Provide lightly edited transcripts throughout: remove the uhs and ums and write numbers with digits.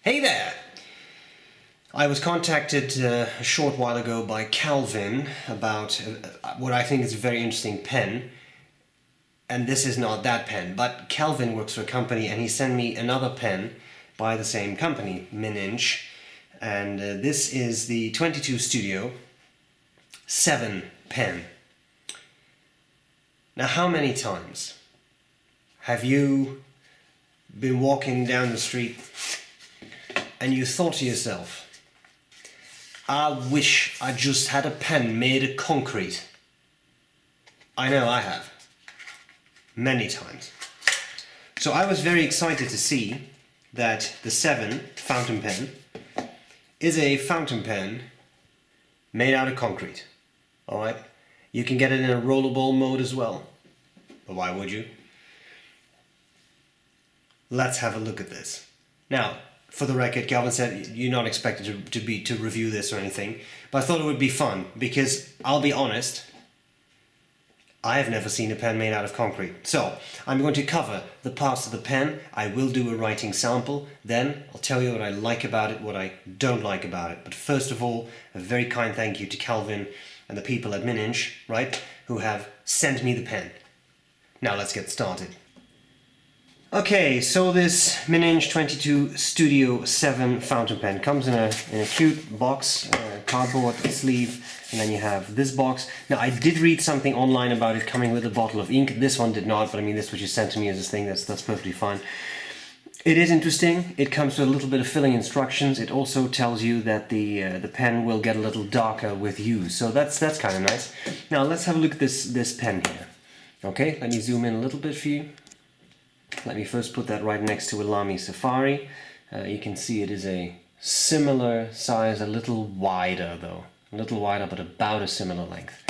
Hey there! I was contacted a short while ago by Calvin about what I think is a very interesting pen. And this is not that pen, but Calvin works for a company and he sent me another pen by the same company, Mininch. And this is the 22 Studio 7 pen. Now, how many times have you been walking down the street and you thought to yourself, I wish I just had a pen made of concrete? I know I have. Many times. So I was very excited to see that the 7 fountain pen is a fountain pen made out of concrete. Alright? You can get it in a rollerball mode as well. But why would you? Let's have a look at this. Now, for the record, Calvin said you're not expected to review this or anything, but I thought it would be fun because I'll be honest, I have never seen a pen made out of concrete. So, I'm going to cover the parts of the pen, I will do a writing sample, then I'll tell you what I like about it, what I don't like about it. But first of all, a very kind thank you to Calvin and the people at Mininch, right, who have sent me the pen. Now let's get started. Okay, so this Mininch 22 Studio 7 fountain pen comes in a cute box, cardboard sleeve, and then you have this box. Now, I did read something online about it coming with a bottle of ink. This one did not, but I mean, this what you sent to me as this thing, that's perfectly fine. It is interesting. It comes with a little bit of filling instructions. It also tells you that the pen will get a little darker with use, so that's kind of nice. Now, let's have a look at this pen here. Okay, let me zoom in a little bit for you. Let me first put that right next to a Lamy Safari. You can see it is a similar size, a little wider though. A little wider, but about a similar length.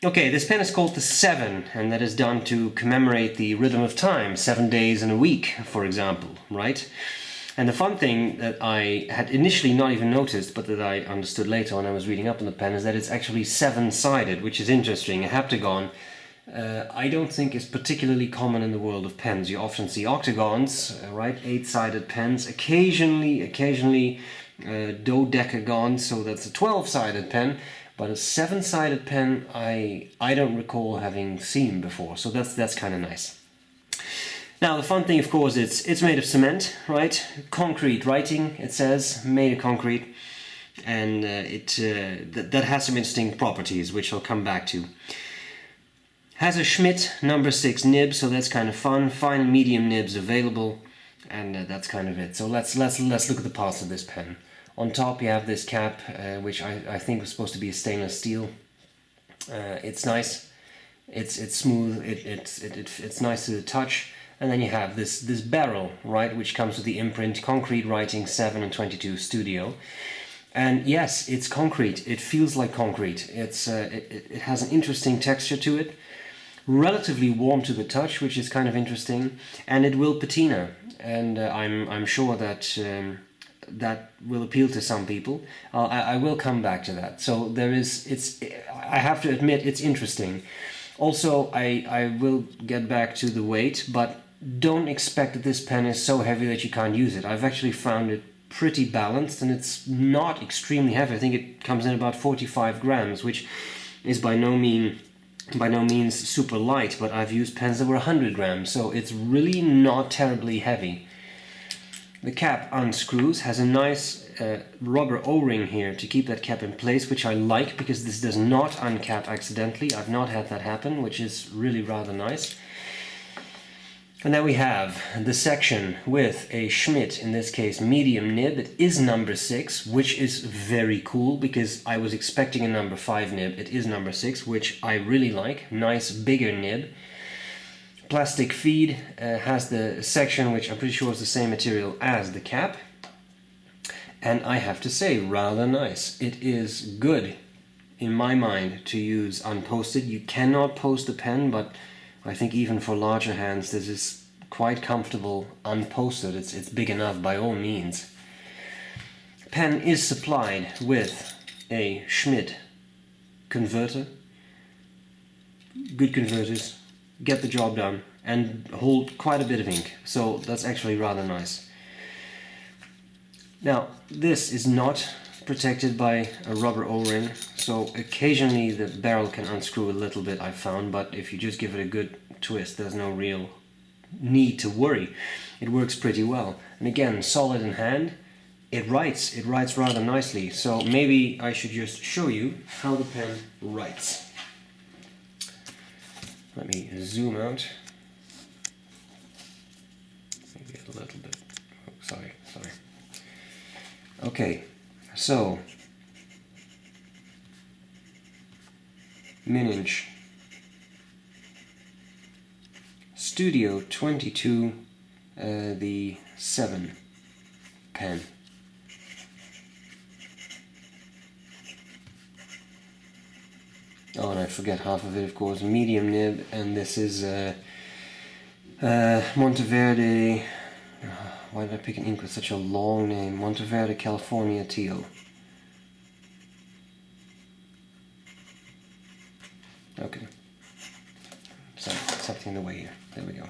Okay, this pen is called the 7, and that is done to commemorate the rhythm of time, 7 days in a week, for example, right? And the fun thing that I had initially not even noticed, but that I understood later when I was reading up on the pen, is that it's actually 7-sided, which is interesting. A heptagon, I don't think is particularly common in the world of pens. You often see octagons, right? 8-sided pens, occasionally dodecagons, so that's a 12-sided pen, but a 7-sided pen I don't recall having seen before, so that's kind of nice. Now, the fun thing, of course, it's made of cement, right? Concrete writing, it says, made of concrete, and that has some interesting properties, which I'll come back to. Has a Schmidt number 6 nib, so that's kind of fun. Fine and medium nibs available, and that's kind of it. So let's look at the parts of this pen. On top you have this cap, which I think was supposed to be a stainless steel. It's nice. It's smooth. It's nice to the touch. And then you have this barrel, right, which comes with the imprint concrete writing 7 and 22 Studio. And yes, it's concrete. It feels like concrete. It has an interesting texture to it. Relatively warm to the touch, which is kind of interesting, and it will patina, and I'm sure that that will appeal to some people. I will come back to that. So I have to admit, it's interesting. Also, I will get back to the weight, but don't expect that this pen is so heavy that you can't use it. I've actually found it pretty balanced, and it's not extremely heavy. I think it comes in about 45 grams, which is by no means super light, but I've used pens that were 100 grams, so it's really not terribly heavy. The cap unscrews, has a nice rubber O-ring here to keep that cap in place, which I like because this does not uncap accidentally. I've not had that happen, which is really rather nice. And then we have the section with a Schmidt, in this case medium nib. It is number 6, which is very cool because I was expecting a number 5 nib. It is number 6, which I really like. Nice bigger nib. Plastic feed has the section which I'm pretty sure is the same material as the cap. And I have to say, rather nice. It is good, in my mind, to use unposted. You cannot post the pen, but I think even for larger hands this is quite comfortable unposted. It's big enough by all means. Pen is supplied with a Schmidt converter. Good converters get the job done and hold quite a bit of ink, so that's actually rather nice. Now, this is not protected by a rubber O-ring, so occasionally the barrel can unscrew a little bit, I found, but if you just give it a good twist, there's no real need to worry. It works pretty well. And again, solid in hand, it writes rather nicely, so maybe I should just show you how the pen writes. Let me zoom out. Maybe a little bit. Oh, sorry. Okay, so Min-Inch Studio 22, the 7 pen. Oh, and I forget half of it, of course. Medium nib, and this is Monteverde. Why did I pick an ink with such a long name? Monteverde, California Teal. Okay. Sorry, something in the way here. There we go.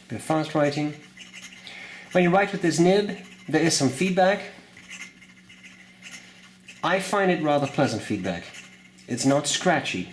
Bit of fast writing. When you write with this nib, there is some feedback. I find it rather pleasant feedback. It's not scratchy.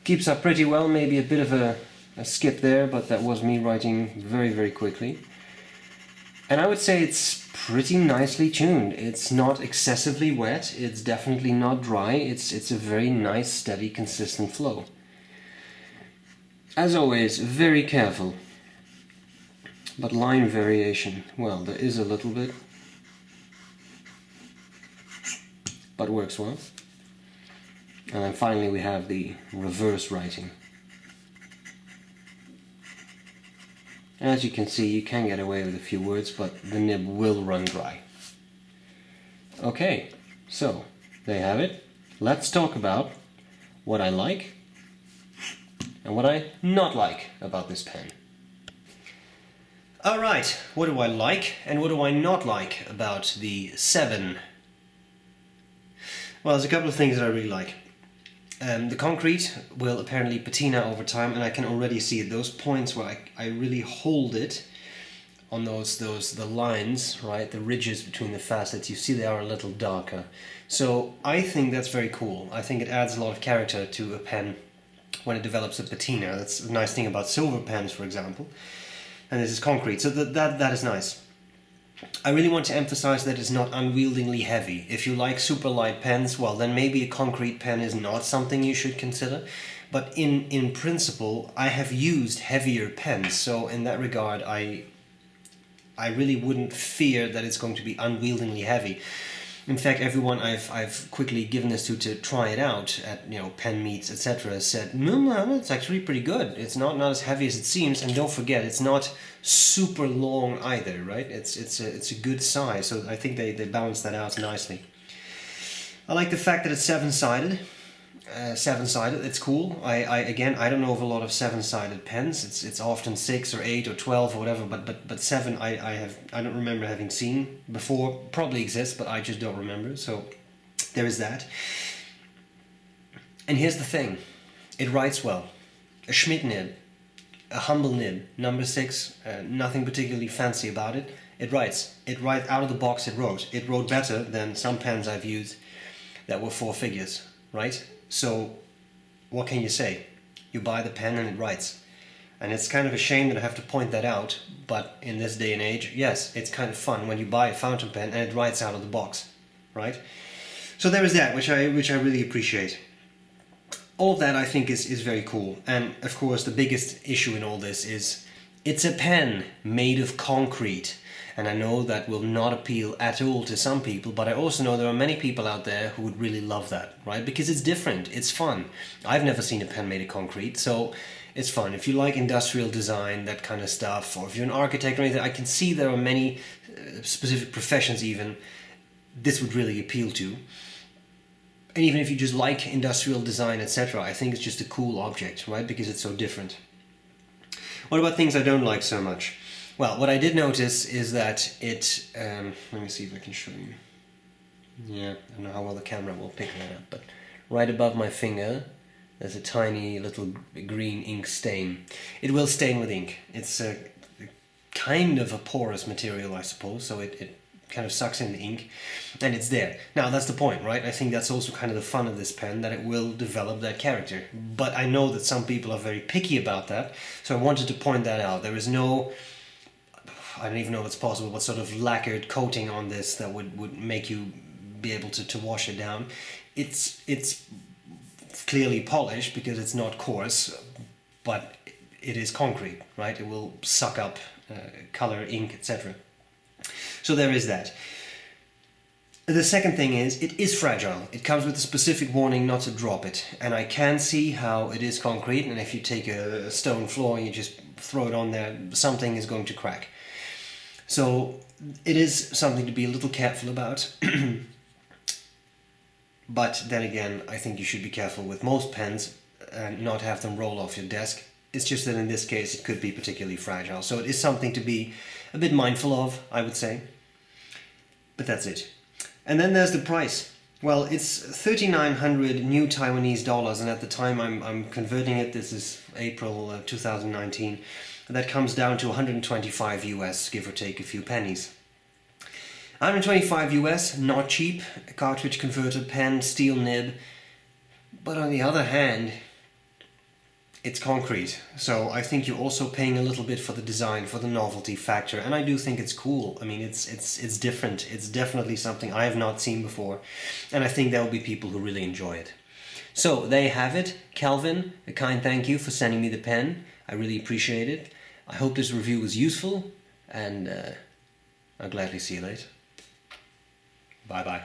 Keeps up pretty well, maybe a bit of a skip there, but that was me writing very, very quickly. And I would say it's pretty nicely tuned. It's not excessively wet, it's definitely not dry, it's a very nice, steady, consistent flow. As always, very careful. But line variation, well, there is a little bit, but works well. And then finally we have the reverse writing. As you can see, you can get away with a few words, but the nib will run dry. Okay, so there you have it. Let's talk about what I like and what I not like about this pen. Alright, what do I like and what do I not like about the 7? Well, there's a couple of things that I really like. The concrete will apparently patina over time, and I can already see those points where I really hold it on the lines, right, the ridges between the facets. You see they are a little darker. So I think that's very cool. I think it adds a lot of character to a pen when it develops a patina. That's a nice thing about silver pens, for example. And this is concrete, so that is nice. I really want to emphasize that it's not unwieldingly heavy. If you like super light pens, well, then maybe a concrete pen is not something you should consider. But in principle, I have used heavier pens, so in that regard, I really wouldn't fear that it's going to be unwieldingly heavy. In fact, everyone I've quickly given this to try it out at pen meets, etc., said, no, it's actually pretty good. It's not as heavy as it seems, and don't forget, it's not super long either, right? It's a good size, so I think they balance that out nicely. I like the fact that it's seven-sided. It's cool. I don't know of a lot of 7-sided pens. It's often 6 or 8 or 12 or whatever, but 7 I don't remember having seen before. Probably exists, but I just don't remember. So there is that. And here's the thing, it writes well. A Schmidt nib, a humble nib, number 6, nothing particularly fancy about it. It writes. It right out of the box. It wrote. It wrote better than some pens I've used that were 4 figures, right? So, what can you say? You buy the pen and it writes. And it's kind of a shame that I have to point that out, but in this day and age, yes, it's kind of fun when you buy a fountain pen and it writes out of the box, right? So there is that, which I really appreciate. All of that I think is very cool. And of course the biggest issue in all this is it's a pen made of concrete. And I know that will not appeal at all to some people, but I also know there are many people out there who would really love that, right? Because it's different, it's fun. I've never seen a pen made of concrete, so it's fun. If you like industrial design, that kind of stuff, or if you're an architect or anything, I can see there are many specific professions even this would really appeal to. And even if you just like industrial design, etc., I think it's just a cool object, right? Because it's so different. What about things I don't like so much? Well, what I did notice is that it, let me see if I can show you. Yeah, I don't know how well the camera will pick that up, but right above my finger there's a tiny little green ink stain. It will stain with ink. It's a kind of a porous material, I suppose, so it kind of sucks in the ink, and it's there. Now that's the point, right? I think that's also kind of the fun of this pen, that it will develop that character. But I know that some people are very picky about that, so I wanted to point that out. There is no, I don't even know if it's possible, what sort of lacquered coating on this that would make you be able to wash it down. It's clearly polished because it's not coarse, but it is concrete, right? It will suck up color, ink, etc. So there is that. The second thing is, it is fragile. It comes with a specific warning not to drop it, and I can see how it is concrete, and if you take a stone floor and you just throw it on there, something is going to crack. So it is something to be a little careful about. But then again, I think you should be careful with most pens and not have them roll off your desk. It's just that in this case it could be particularly fragile. So it is something to be a bit mindful of, I would say. But that's it. And then there's the price. Well, it's 3,900 new Taiwanese dollars, and at the time I'm converting it, this is April 2019, that comes down to 125 US, give or take a few pennies. 125 US, not cheap, a cartridge converter pen, steel nib, but on the other hand, it's concrete, so I think you're also paying a little bit for the design, for the novelty factor, and I do think it's cool. I mean, it's different. It's definitely something I have not seen before, and I think there will be people who really enjoy it. So there you have it. Calvin, a kind thank you for sending me the pen. I really appreciate it. I hope this review was useful, and I'll gladly see you later. Bye bye.